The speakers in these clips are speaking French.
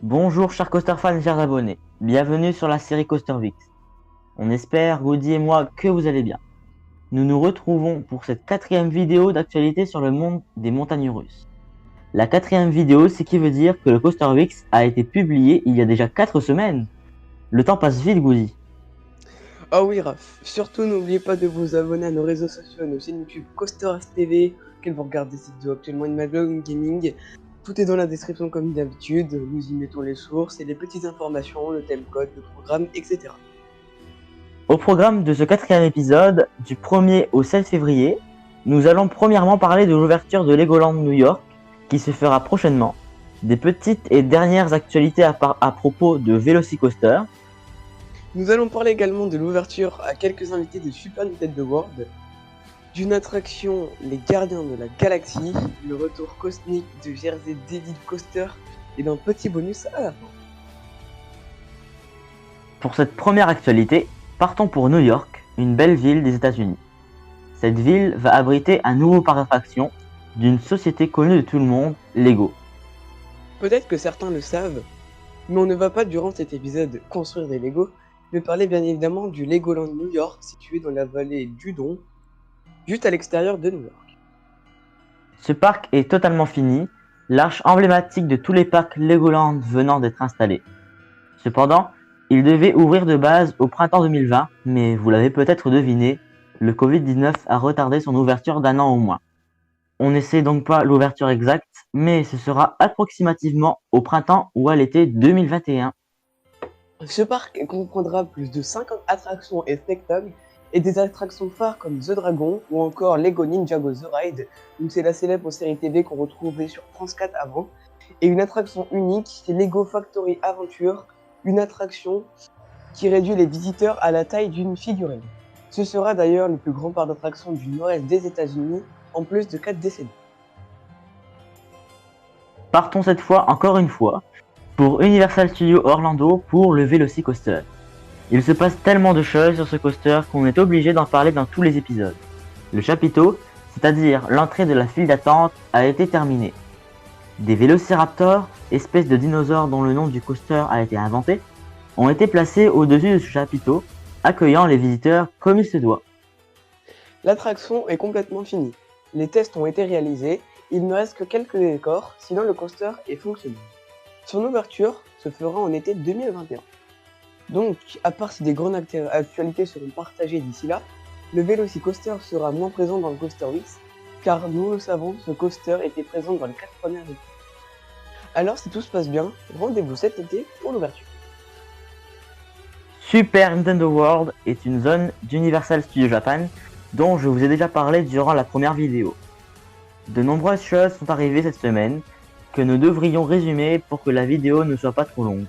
Bonjour chers coaster fans et chers abonnés, bienvenue sur la série Coastervix. On espère, Goody et moi, que vous allez bien. Nous nous retrouvons pour cette 4e vidéo d'actualité sur le monde des montagnes russes. La 4e vidéo, c'est qui veut dire que le Coastervix a été publié il y a déjà 4 semaines. Le temps passe vite, Goody. Ah oui, Raph, surtout n'oubliez pas de vous abonner à nos réseaux sociaux, à nos chaînes YouTube Coasters TV, auxquelles vous regardez cette vidéo actuellement de Madlog Gaming. Tout est dans la description comme d'habitude, nous y mettons les sources et les petites informations, le timecode, le programme, etc. Au programme de ce 4e épisode, du 1er au 7 février, nous allons premièrement parler de l'ouverture de Legoland New York, qui se fera prochainement, des petites et dernières actualités à propos de Velocicoaster. Nous allons parler également de l'ouverture à quelques invités de Super Nintendo World, d'une attraction Les Gardiens de la Galaxie, le retour cosmique de Jersey Devil Coaster et d'un petit bonus à la fin. Pour cette première actualité, partons pour New York, une belle ville des États-Unis. Cette ville va abriter un nouveau parc d'attractions d'une société connue de tout le monde, Lego. Peut-être que certains le savent, mais on ne va pas durant cet épisode construire des Lego, mais parler bien évidemment du Legoland New York situé dans la vallée du Don, juste à l'extérieur de New York. Ce parc est totalement fini, l'arche emblématique de tous les parcs Legoland venant d'être installée. Cependant, il devait ouvrir de base au printemps 2020, mais vous l'avez peut-être deviné, le Covid-19 a retardé son ouverture d'1 an au moins. On ne sait donc pas l'ouverture exacte, mais ce sera approximativement au printemps ou à l'été 2021. Ce parc comprendra plus de 50 attractions et spectacles, et des attractions phares comme The Dragon ou encore Lego Ninjago The Ride, où c'est la célèbre série TV qu'on retrouvait sur France 4 avant, et une attraction unique, c'est Lego Factory Adventure, une attraction qui réduit les visiteurs à la taille d'une figurine. Ce sera d'ailleurs le plus grand parc d'attractions du nord-est des États-Unis, en plus de 4 décennies. Partons cette fois, encore une fois, pour Universal Studios Orlando pour le Velocicoaster. Il se passe tellement de choses sur ce coaster qu'on est obligé d'en parler dans tous les épisodes. Le chapiteau, c'est-à-dire l'entrée de la file d'attente, a été terminé. Des vélociraptors, espèces de dinosaures dont le nom du coaster a été inventé, ont été placés au-dessus de ce chapiteau, accueillant les visiteurs comme il se doit. L'attraction est complètement finie. Les tests ont été réalisés, il ne reste que quelques décors, sinon le coaster est fonctionnel. Son ouverture se fera en été 2021. Donc, à part si des grandes actualités seront partagées d'ici là, le Velocicoaster sera moins présent dans le Coastervix, car nous le savons, ce coaster était présent dans les 4 premières éditions. Alors, si tout se passe bien, rendez-vous cet été pour l'ouverture. Super Nintendo World est une zone d'Universal Studios Japan dont je vous ai déjà parlé durant la première vidéo. De nombreuses choses sont arrivées cette semaine que nous devrions résumer pour que la vidéo ne soit pas trop longue.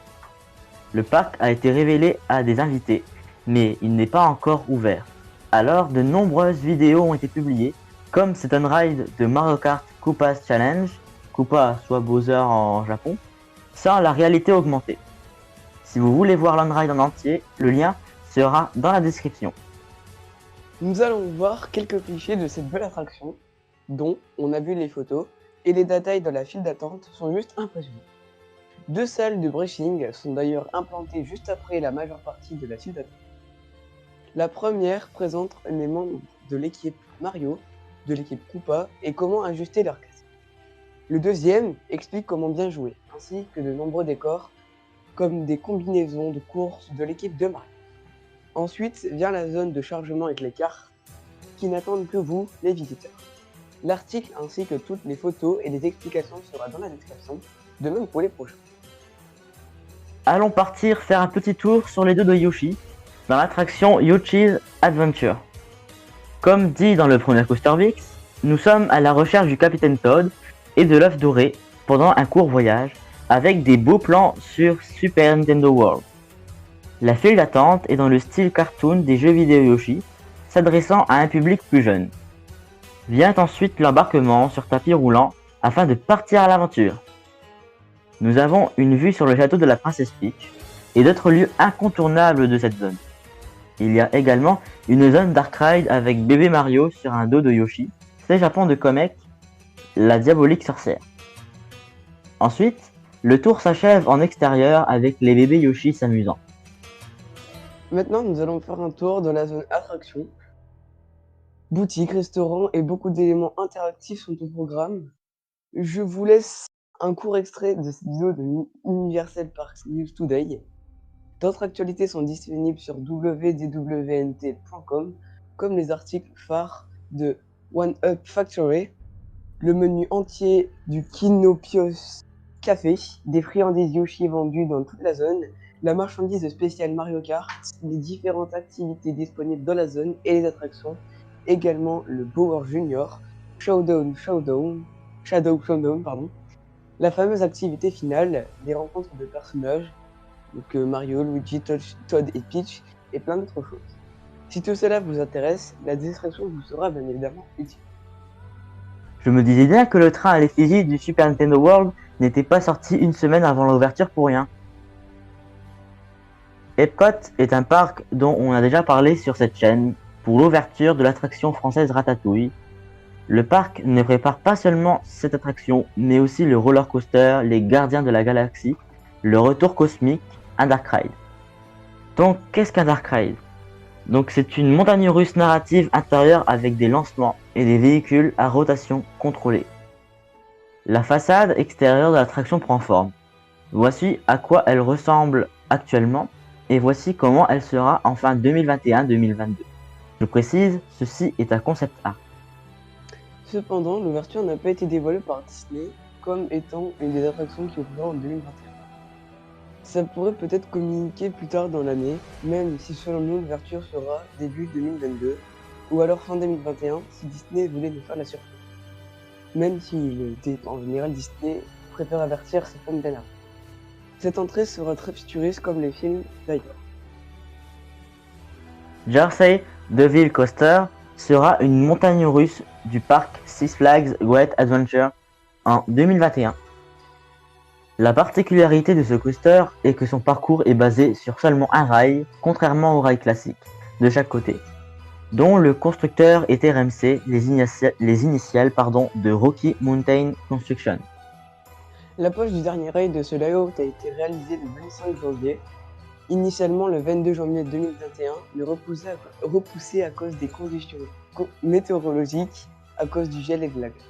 Le parc a été révélé à des invités, mais il n'est pas encore ouvert. Alors de nombreuses vidéos ont été publiées, comme cet on-ride de Mario Kart Koopa's Challenge, Koopa soit Bowser en Japon, sans la réalité augmentée. Si vous voulez voir l'on-ride en entier, le lien sera dans la description. Nous allons voir quelques clichés de cette belle attraction, dont on a vu les photos, et les détails dans la file d'attente sont juste impressionnants. 2 salles de brushing sont d'ailleurs implantées juste après la majeure partie de la file d'attente. La première présente les membres de l'équipe Mario, de l'équipe Koopa et comment ajuster leur casque. Le deuxième explique comment bien jouer, ainsi que de nombreux décors, comme des combinaisons de courses de l'équipe de Mario. Ensuite vient la zone de chargement avec les cartes, qui n'attendent que vous, les visiteurs. L'article ainsi que toutes les photos et les explications sera dans la description, de même pour les prochains. Allons partir faire un petit tour sur les dos de Yoshi, dans l'attraction Yoshi's Adventure. Comme dit dans le premier Coastervix, nous sommes à la recherche du Capitaine Toad et de l'œuf doré pendant un court voyage, avec des beaux plans sur Super Nintendo World. La file d'attente est dans le style cartoon des jeux vidéo Yoshi, s'adressant à un public plus jeune. Vient ensuite l'embarquement sur tapis roulant afin de partir à l'aventure. Nous avons une vue sur le château de la Princesse Peach et d'autres lieux incontournables de cette zone. Il y a également une zone Dark Ride avec bébé Mario sur un dos de Yoshi, s'échappant de Kamek, la diabolique sorcière. Ensuite, Le tour s'achève en extérieur avec les bébés Yoshi s'amusant. Maintenant, nous allons faire un tour dans la zone attraction. Boutiques, restaurants et beaucoup d'éléments interactifs sont au programme. Je vous laisse un court extrait de cette vidéo de Universal Parks News Today. D'autres actualités sont disponibles sur www.dwnt.com, comme les articles phares de One Up Factory, le menu entier du Kinopios Café, des friandises Yoshi vendues dans toute la zone, la marchandise spéciale Mario Kart, les différentes activités disponibles dans la zone et les attractions, également le Bowser Junior, Shadow Showdown, la fameuse activité finale, des rencontres de personnages, donc Mario, Luigi, Todd et Peach, et plein d'autres choses. Si tout cela vous intéresse, la description vous sera bien évidemment utile. Je me disais bien que le train à l'effigie du Super Nintendo World n'était pas sorti une semaine avant l'ouverture pour rien. Epcot est un parc dont on a déjà parlé sur cette chaîne pour l'ouverture de l'attraction française Ratatouille. Le parc ne prépare pas seulement cette attraction, mais aussi le roller coaster, les Gardiens de la Galaxie, le retour cosmique, un Dark Ride. Donc qu'est-ce qu'un Dark Ride? Donc c'est une montagne russe narrative intérieure avec des lancements et des véhicules à rotation contrôlée. La façade extérieure de l'attraction prend forme. Voici à quoi elle ressemble actuellement et voici comment elle sera en fin 2021-2022. Je précise, ceci est un concept art. Cependant, l'ouverture n'a pas été dévoilée par Disney comme étant une des attractions qui ouvrira en 2021. Ça pourrait peut-être communiquer plus tard dans l'année, même si selon nous l'ouverture sera début 2022 ou alors fin 2021 si Disney voulait nous faire la surprise. Même si en général Disney préfère avertir ses fans bien avant. Cette entrée sera très futuriste comme les films d'ailleurs. Jersey Devil Coaster sera une montagne russe du parc Six Flags Great Adventure en 2021. La particularité de ce coaster est que son parcours est basé sur seulement un rail, contrairement aux rails classiques, de chaque côté, dont le constructeur était RMC, les initiales de Rocky Mountain Construction. La poche du dernier rail de ce layout a été réalisée le 25 janvier, initialement le 22 janvier 2021, mais repoussé à cause des conditions météorologiques, à cause du gel et de la glace.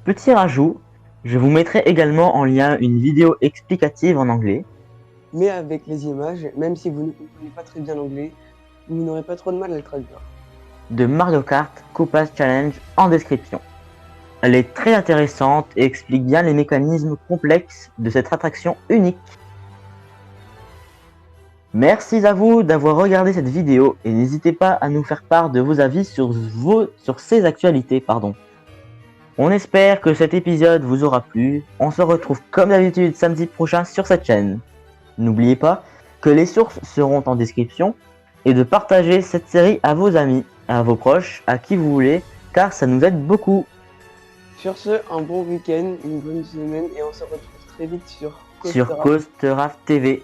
Petit rajout, je vous mettrai également en lien une vidéo explicative en anglais. Mais avec les images, même si vous ne comprenez pas très bien l'anglais, vous n'aurez pas trop de mal à le traduire. De Mario Kart Koopa's Challenge en description. Elle est très intéressante et explique bien les mécanismes complexes de cette attraction unique. Merci à vous d'avoir regardé cette vidéo et n'hésitez pas à nous faire part de vos avis sur ces actualités. On espère que cet épisode vous aura plu. On se retrouve comme d'habitude samedi prochain sur cette chaîne. N'oubliez pas que les sources seront en description et de partager cette série à vos amis, à vos proches, à qui vous voulez, car ça nous aide beaucoup. Sur ce, un bon week-end, une bonne semaine et on se retrouve très vite sur Coaster TV.